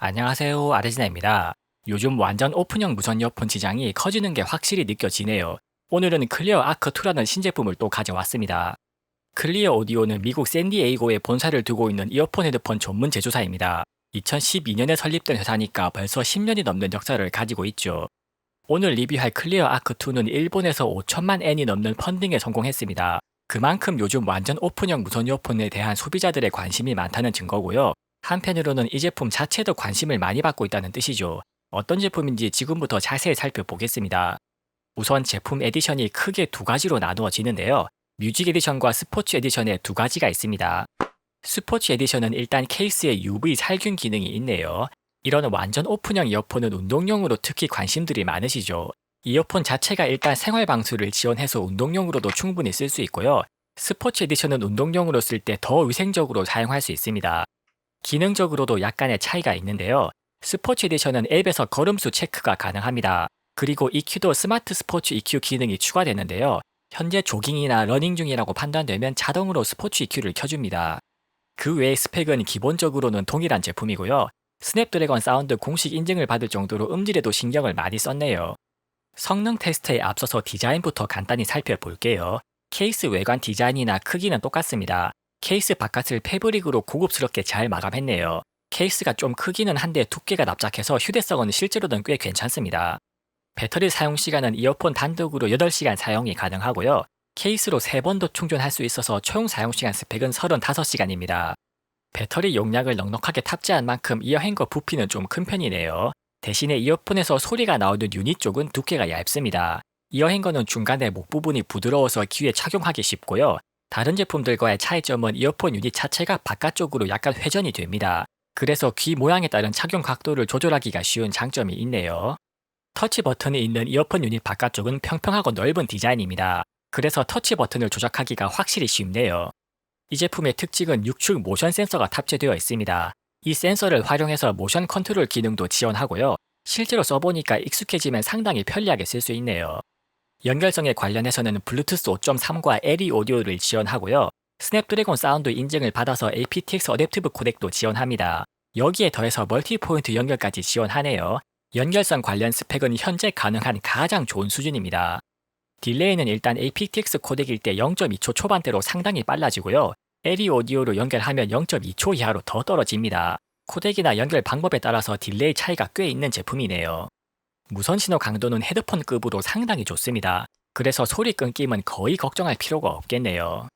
안녕하세요. 아르지나입니다. 요즘 완전 오픈형 무선 이어폰 시장이 커지는 게 확실히 느껴지네요. 오늘은 클리어 아크2라는 신제품을 또 가져왔습니다. 클리어 오디오는 미국 샌디에이고에 본사를 두고 있는 이어폰 헤드폰 전문 제조사입니다. 2012년에 설립된 회사니까 벌써 10년이 넘는 역사를 가지고 있죠. 오늘 리뷰할 클리어 아크2는 일본에서 5천만 엔이 넘는 펀딩에 성공했습니다. 그만큼 요즘 완전 오픈형 무선 이어폰에 대한 소비자들의 관심이 많다는 증거고요. 한편으로는 이 제품 자체도 관심을 많이 받고 있다는 뜻이죠. 어떤 제품인지 지금부터 자세히 살펴보겠습니다. 우선 제품 에디션이 크게 두 가지로 나누어지는데요. 뮤직 에디션과 스포츠 에디션의 두 가지가 있습니다. 스포츠 에디션은 일단 케이스에 UV 살균 기능이 있네요. 이런 완전 오픈형 이어폰은 운동용으로 특히 관심들이 많으시죠. 이어폰 자체가 일단 생활 방수를 지원해서 운동용으로도 충분히 쓸 수 있고요. 스포츠 에디션은 운동용으로 쓸 때 더 위생적으로 사용할 수 있습니다. 기능적으로도 약간의 차이가 있는데요. 스포츠 에디션은 앱에서 걸음수 체크가 가능합니다. 그리고 EQ도 스마트 스포츠 EQ 기능이 추가되는데요. 현재 조깅이나 러닝 중이라고 판단되면 자동으로 스포츠 EQ를 켜줍니다. 그 외의 스펙은 기본적으로는 동일한 제품이고요. 스냅드래곤 사운드 공식 인증을 받을 정도로 음질에도 신경을 많이 썼네요. 성능 테스트에 앞서서 디자인부터 간단히 살펴볼게요. 케이스 외관 디자인이나 크기는 똑같습니다. 케이스 바깥을 패브릭으로 고급스럽게 잘 마감했네요. 케이스가 좀 크기는 한데 두께가 납작해서 휴대성은 실제로는 꽤 괜찮습니다. 배터리 사용 시간은 이어폰 단독으로 8시간 사용이 가능하고요. 케이스로 3번 더 충전할 수 있어서 총 사용시간 스펙은 35시간입니다. 배터리 용량을 넉넉하게 탑재한 만큼 이어행거 부피는 좀 큰 편이네요. 대신에 이어폰에서 소리가 나오는 유닛 쪽은 두께가 얇습니다. 이어행거는 중간에 목 부분이 부드러워서 귀에 착용하기 쉽고요. 다른 제품들과의 차이점은 이어폰 유닛 자체가 바깥쪽으로 약간 회전이 됩니다. 그래서 귀 모양에 따른 착용 각도를 조절하기가 쉬운 장점이 있네요. 터치 버튼이 있는 이어폰 유닛 바깥쪽은 평평하고 넓은 디자인입니다. 그래서 터치 버튼을 조작하기가 확실히 쉽네요. 이 제품의 특징은 6축 모션 센서가 탑재되어 있습니다. 이 센서를 활용해서 모션 컨트롤 기능도 지원하고요. 실제로 써보니까 익숙해지면 상당히 편리하게 쓸 수 있네요. 연결성에 관련해서는 블루투스 5.3과 LE 오디오를 지원하고요. 스냅드래곤 사운드 인증을 받아서 aptX 어댑티브 코덱도 지원합니다. 여기에 더해서 멀티포인트 연결까지 지원하네요. 연결성 관련 스펙은 현재 가능한 가장 좋은 수준입니다. 딜레이는 일단 aptX 코덱일 때 0.2초 초반대로 상당히 빨라지고요. LE 오디오로 연결하면 0.2초 이하로 더 떨어집니다. 코덱이나 연결 방법에 따라서 딜레이 차이가 꽤 있는 제품이네요. 무선 신호 강도는 헤드폰급으로 상당히 좋습니다. 그래서 소리 끊김은 거의 걱정할 필요가 없겠네요.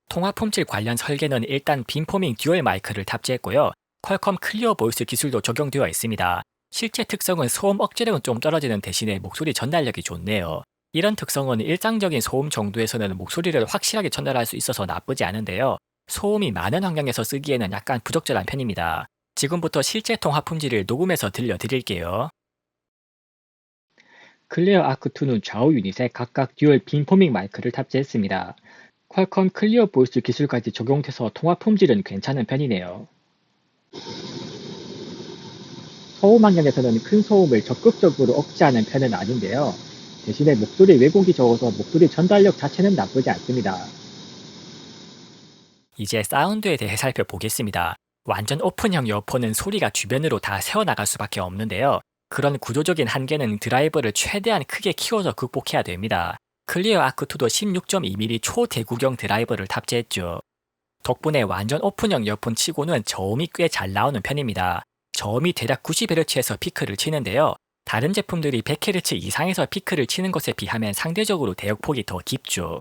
통화 품질 관련 설계는 일단 빔포밍 듀얼 마이크를 탑재했고요. 퀄컴 클리어 보이스 기술도 적용되어 있습니다. 실제 특성은 소음 억제력은 좀 떨어지는 대신에 목소리 전달력이 좋네요. 이런 특성은 일상적인 소음 정도에서는 목소리를 확실하게 전달할 수 있어서 나쁘지 않은데요. 소음이 많은 환경에서 쓰기에는 약간 부적절한 편입니다. 지금부터 실제 통화 품질을 녹음해서 들려드릴게요. 클리어 아크2는 좌우 유닛에 각각 듀얼 빔포밍 마이크를 탑재했습니다. 퀄컴 클리어 보이스 기술까지 적용돼서 통화 품질은 괜찮은 편이네요. 소음 환경에서는 큰 소음을 적극적으로 억제하는 편은 아닌데요. 대신에 목소리 왜곡이 적어서 목소리 전달력 자체는 나쁘지 않습니다. 이제 사운드에 대해 살펴보겠습니다. 완전 오픈형 이어폰은 소리가 주변으로 다 새어나갈 수밖에 없는데요. 그런 구조적인 한계는 드라이버를 최대한 크게 키워서 극복해야 됩니다. 클리어 아크2도 16.2mm 초대구경 드라이버를 탑재했죠. 덕분에 완전 오픈형 이어폰 치고는 저음이 꽤 잘 나오는 편입니다. 저음이 대략 90Hz에서 피크를 치는데요. 다른 제품들이 100Hz 이상에서 피크를 치는 것에 비하면 상대적으로 대역폭이 더 깊죠.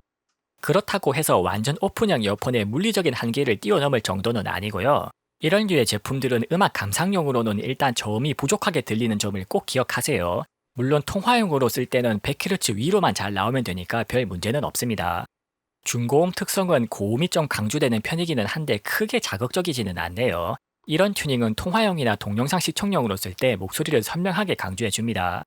그렇다고 해서 완전 오픈형 이어폰의 물리적인 한계를 뛰어넘을 정도는 아니고요. 이런 류의 제품들은 음악 감상용으로는 일단 저음이 부족하게 들리는 점을 꼭 기억하세요. 물론 통화용으로 쓸 때는 100Hz 위로만 잘 나오면 되니까 별 문제는 없습니다. 중고음 특성은 고음이 좀 강조되는 편이기는 한데 크게 자극적이지는 않네요. 이런 튜닝은 통화용이나 동영상 시청용으로 쓸 때 목소리를 선명하게 강조해줍니다.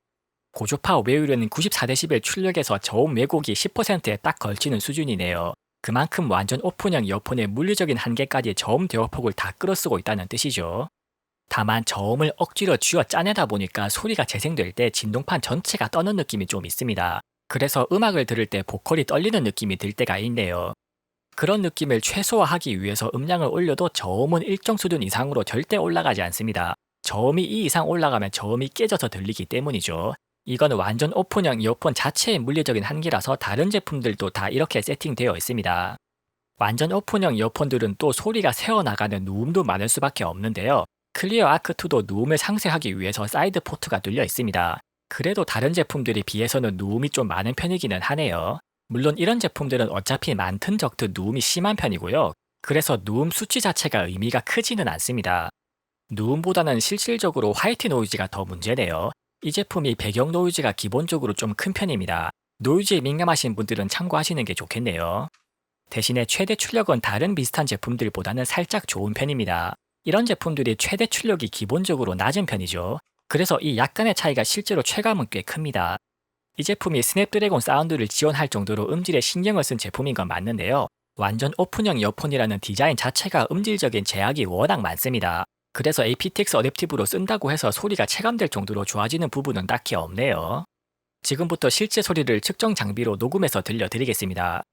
고주파 외율은 94dB 출력에서 저음 왜곡이 10%에 딱 걸치는 수준이네요. 그만큼 완전 오픈형 이어폰의 물리적인 한계까지 저음 대역폭을 다 끌어쓰고 있다는 뜻이죠. 다만 저음을 억지로 쥐어 짜내다 보니까 소리가 재생될 때 진동판 전체가 떠는 느낌이 좀 있습니다. 그래서 음악을 들을 때 보컬이 떨리는 느낌이 들 때가 있네요. 그런 느낌을 최소화하기 위해서 음량을 올려도 저음은 일정 수준 이상으로 절대 올라가지 않습니다. 저음이 이 이상 올라가면 저음이 깨져서 들리기 때문이죠. 이건 완전 오픈형 이어폰 자체의 물리적인 한계라서 다른 제품들도 다 이렇게 세팅되어 있습니다. 완전 오픈형 이어폰들은 또 소리가 새어나가는 누움도 많을 수밖에 없는데요. 클리어 아크2도 누움을 상쇄하기 위해서 사이드 포트가 뚫려 있습니다. 그래도 다른 제품들에 비해서는 누움이 좀 많은 편이기는 하네요. 물론 이런 제품들은 어차피 많든 적든 누움이 심한 편이고요. 그래서 누움 수치 자체가 의미가 크지는 않습니다. 누움보다는 실질적으로 화이트 노이즈가 더 문제네요. 이 제품이 배경 노이즈가 기본적으로 좀 큰 편입니다. 노이즈에 민감하신 분들은 참고하시는 게 좋겠네요. 대신에 최대 출력은 다른 비슷한 제품들보다는 살짝 좋은 편입니다. 이런 제품들이 최대 출력이 기본적으로 낮은 편이죠. 그래서 이 약간의 차이가 실제로 체감은 꽤 큽니다. 이 제품이 스냅드래곤 사운드를 지원할 정도로 음질에 신경을 쓴 제품인 건 맞는데요. 완전 오픈형 이어폰이라는 디자인 자체가 음질적인 제약이 워낙 많습니다. 그래서 aptX 어댑티브로 쓴다고 해서 소리가 체감될 정도로 좋아지는 부분은 딱히 없네요. 지금부터 실제 소리를 측정 장비로 녹음해서 들려드리겠습니다.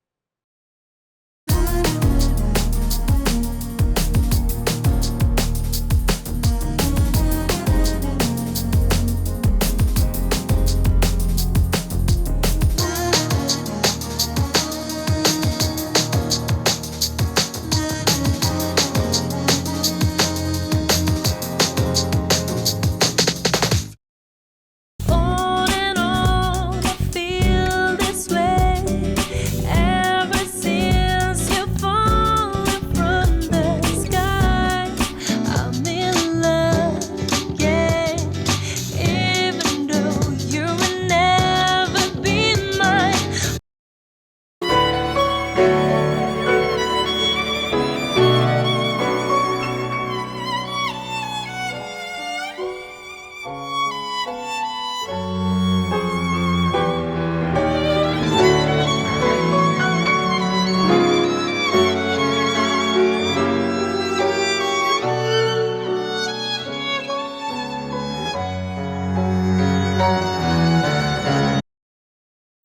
On and on, I feel this way ever since you fallen from the sky. I'm in love again, even though you will never be mine.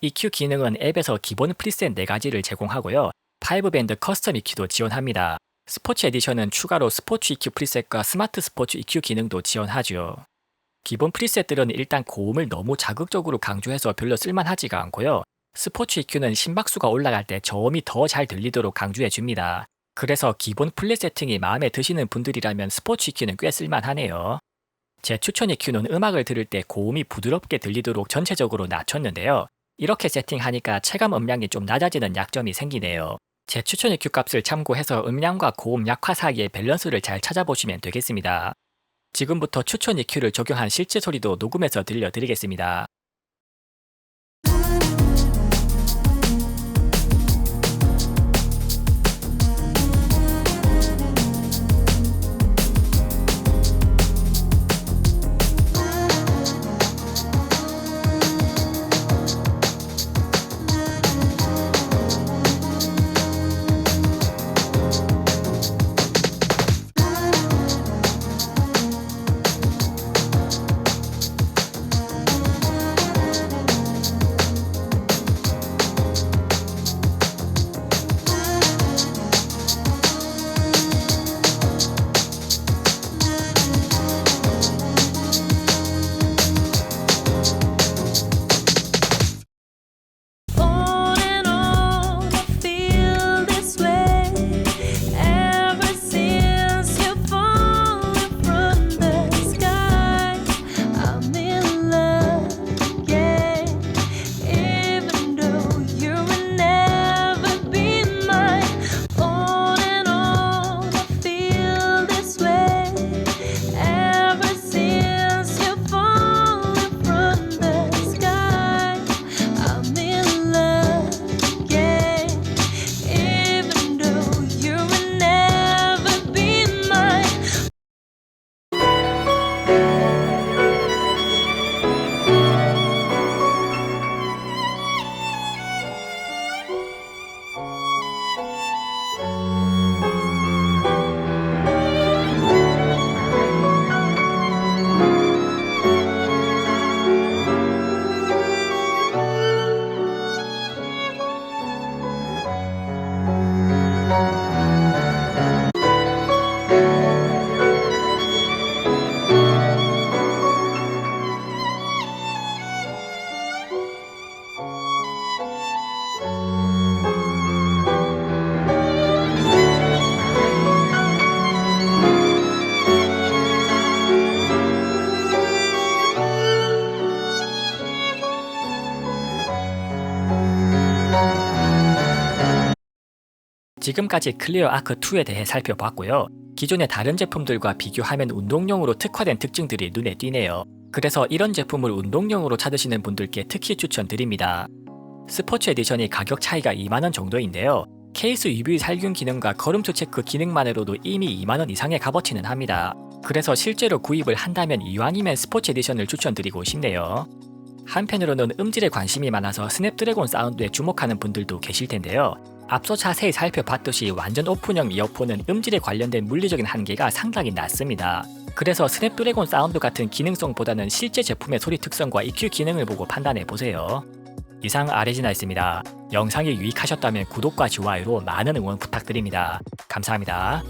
EQ 기능은 앱에서 기본 프리셋 4가지를 제공하고요. 5밴드 커스텀 EQ도 지원합니다. 스포츠 에디션은 추가로 스포츠 EQ 프리셋과 스마트 스포츠 EQ 기능도 지원하죠. 기본 프리셋들은 일단 고음을 너무 자극적으로 강조해서 별로 쓸만하지가 않고요. 스포츠 EQ는 심박수가 올라갈 때 저음이 더 잘 들리도록 강조해줍니다. 그래서 기본 플랫 세팅이 마음에 드시는 분들이라면 스포츠 EQ는 꽤 쓸만하네요. 제 추천 EQ는 음악을 들을 때 고음이 부드럽게 들리도록 전체적으로 낮췄는데요. 이렇게 세팅하니까 체감 음량이 좀 낮아지는 약점이 생기네요. 제 추천 EQ 값을 참고해서 음량과 고음 약화 사이의 밸런스를 잘 찾아보시면 되겠습니다. 지금부터 추천 EQ를 적용한 실제 소리도 녹음해서 들려드리겠습니다. 지금까지 클리어 아크2에 대해 살펴봤고요. 기존의 다른 제품들과 비교하면 운동용으로 특화된 특징들이 눈에 띄네요. 그래서 이런 제품을 운동용으로 찾으시는 분들께 특히 추천드립니다. 스포츠 에디션이 가격 차이가 2만원 정도인데요. 케이스 UV 살균 기능과 걸음수 체크 기능만으로도 이미 2만원 이상의 값어치는 합니다. 그래서 실제로 구입을 한다면 이왕이면 스포츠 에디션을 추천드리고 싶네요. 한편으로는 음질에 관심이 많아서 스냅드래곤 사운드에 주목하는 분들도 계실 텐데요. 앞서 자세히 살펴봤듯이 완전 오픈형 이어폰은 음질에 관련된 물리적인 한계가 상당히 낮습니다. 그래서 스냅드래곤 사운드 같은 기능성보다는 실제 제품의 소리 특성과 EQ 기능을 보고 판단해보세요. 이상 아레지나였습니다. 영상이 유익하셨다면 구독과 좋아요로 많은 응원 부탁드립니다. 감사합니다.